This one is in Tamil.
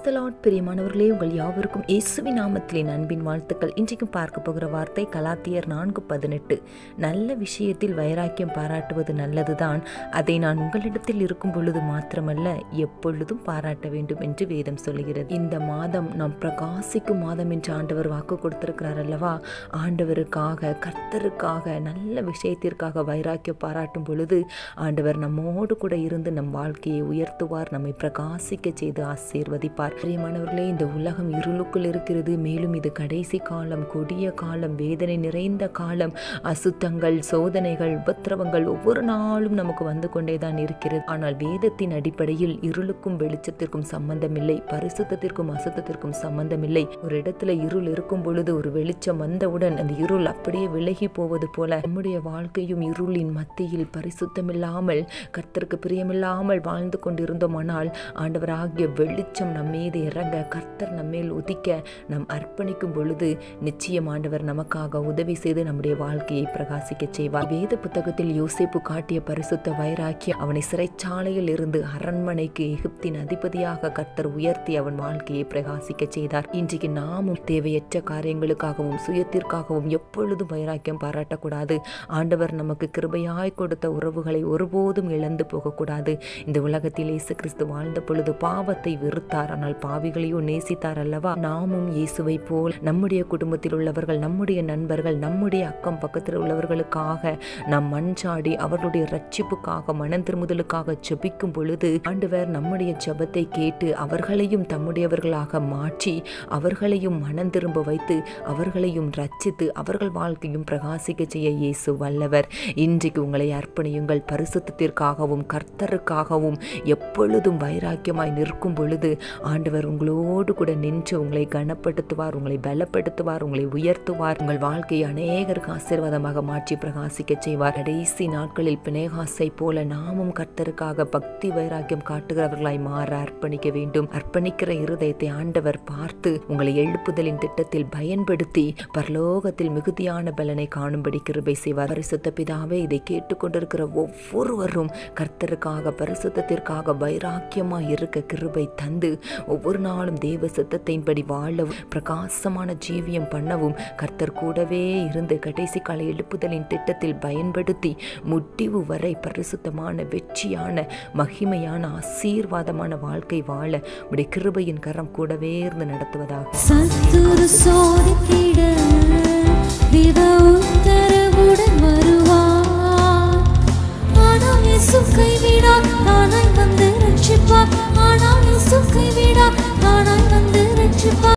Praise the Lord. பிரியமானவர்களே, உங்கள் யாவருக்கும் இயேசுவின் நாமத்திலே அன்பின் வாழ்த்துக்கள். இன்றைக்கும் பார்க்க போகிற வார்த்தை கலாத்தியர் 4:18. நல்ல விஷயத்தில் வைராக்கியம் பாராட்டுவது நல்லதுதான், அதை நான் உங்களிடத்தில் இருக்கும் பொழுது மாத்திரமல்ல எப்பொழுதும் பாராட்ட வேண்டும் என்று வேதம் சொல்கிறது. இந்த மாதம் நாம் பிரகாசிக்கும் மாதம் என்று ஆண்டவர் வாக்கு கொடுத்திருக்கிறார் அல்லவா? ஆண்டவருக்காக, கர்த்தருக்காக, நல்ல விஷயத்திற்காக வைராக்கியம் பாராட்டும் பொழுது ஆண்டவர் நம்மோடு கூட இருந்து நம் வாழ்க்கையை உயர்த்துவார், நம்மை பிரகாசிக்க செய்து ஆசீர்வதிப்பார். பிரியமானவர்களே, இந்த உலகம் இருளுக்குள் இருக்கிறது. மேலும் இது கடைசி காலம், கொடிய காலம், வேதனை நிறைந்த காலம். அசுத்தங்கள், சோதனைகள், உபத்திரவங்கள் ஒவ்வொரு நாளும் நமக்கு வந்து கொண்டேதான் இருக்கிறது. ஆனால் வேதத்தின் அடிப்படையில் இருளுக்கும் வெளிச்சத்திற்கும் சம்பந்தமில்லை, பரிசுத்தத்திற்கும் அசுத்தத்திற்கும் சம்பந்தமில்லை. ஒரு இடத்துல இருள் இருக்கும் பொழுது ஒரு வெளிச்சம் வந்தவுடன் அந்த இருள் அப்படியே விலகி போவது போல நம்முடைய வாழ்க்கையும் இருளின் மத்தியில் பரிசுத்தமில்லாமல், கர்த்தருக்கு பிரியமில்லாமல் வாழ்ந்து கொண்டிருந்தோமானால் ஆண்டவராகிய வெளிச்சம் நம்மீது இறங்க, கர்த்தர் நம்மேல் உதிக்க நாம் அர்ப்பணிக்கும் பொழுது நிச்சயம் ஆண்டவர் நமக்காக உதவி செய்து நம்முடைய வாழ்க்கையை பிரகாசிக்க செய்வார். வேத புத்தகத்தில் யோசேப்பு காட்டிய பரிசுத்த வைராக்கியம் அவனை சிறைச்சாலையில் இருந்து அரண்மனைக்கு, எகிப்தின் அதிபதியாக கர்த்தர் உயர்த்தி அவன் வாழ்க்கையை பிரகாசிக்க செய்தார். இன்றைக்கு நாமும் தேவையற்ற காரியங்களுக்காகவும் சுயத்திற்காகவும் எப்பொழுதும் வைராக்கியம் பாராட்டக்கூடாது. ஆண்டவர் நமக்கு கிருபையாய் கொடுத்த உறவுகளை ஒருபோதும் இழந்து போகக்கூடாது. இந்த உலகத்தில் இயேசு கிறிஸ்து வாழ்ந்த பொழுது பாவத்தை வெறுத்தார், ஆனால் பாவிகளையோ நேசித்தார் அல்லவா? நாமும் இயேசுவை போல் நம்முடைய குடும்பத்தில் உள்ளவர்கள், நம்முடைய நண்பர்கள், நம்முடைய அக்கம் பக்கத்தில் உள்ளவர்களுக்காக நாம் மன்றாடி அவர்களுடைய ரட்சிப்புக்காக, மனம் திரும்புதலுக்காக ஜெபிக்கும் பொழுது ஆண்டவர் நம்முடைய ஜெபத்தை கேட்டு அவர்களையும் தம்முடையவர்களாக மாற்றி அவர்களையும் மனம் திரும்ப வைத்து அவர்களையும் ரட்சித்து அவர்கள் வாழ்க்கையும் பிரகாசிக்க செய்ய இயேசு வல்லவர். இன்றைக்கு உங்களை அர்ப்பணியுங்கள். பரிசுத்தத்திற்காகவும் கர்த்தருக்காகவும் எப்பொழுதும் வைராக்கியமாய் நிற்கும் பொழுது ஆண்டவர் உங்களோடு கூட நின்று உங்களை கனப்படுத்துவார், உங்களை பலப்படுத்துவார், உங்களை உயர்த்துவார். உங்கள் வாழ்க்கையை அநேகருக்கு ஆசீர்வாதமாக மாற்றி பிரகாசிக்க செய்வார். கடைசி நாட்களில் பினேகாசை போல நாமும் கர்த்தருக்காக பக்தி வைராக்கியம் காட்டுகிறவர்களாய் மாற அர்ப்பணிக்க வேண்டும். அர்ப்பணிக்கிற இருதயத்தை ஆண்டவர் பார்த்து உங்களை எழுப்புதலின் திட்டத்தில் பயன்படுத்தி பரலோகத்தில் மிகுதியான பலனை காணும்படி கிருபை செய்வார். பரிசுத்த பிதாவே, இதை கேட்டுக்கொண்டிருக்கிற ஒவ்வொருவரும் கர்த்தருக்காக, பரிசுத்தத்திற்காக வைராக்கியமாய் இருக்க கிருபை தந்து ஒவ்வொரு நாளும் தேவ சித்தத்தின்படி வாழவும், பிரகாசமான ஜீவியம் பண்ணவும் கர்த்தர் கூடவே இருந்து கடைசி கால எழுப்புதலின் திட்டத்தில் பயன்படுத்தி முடிவு வரை பரிசுத்தமான, வெற்றியான, மகிமையான, ஆசீர்வாதமான வாழ்க்கை வாழ உடைய கிருபையின் கரம் கூடவே இருந்து நடத்துவதாக. சத்துரு சோதித்திட தேவ உத்தரவுடன் வருவார். ஆனால் இயேசு கைவிடார், தானாய் வந்து ரட்சிப்பார். ஆனால் இயேசு கைவிடார், தானாய் வந்து ரட்சிப்பார்.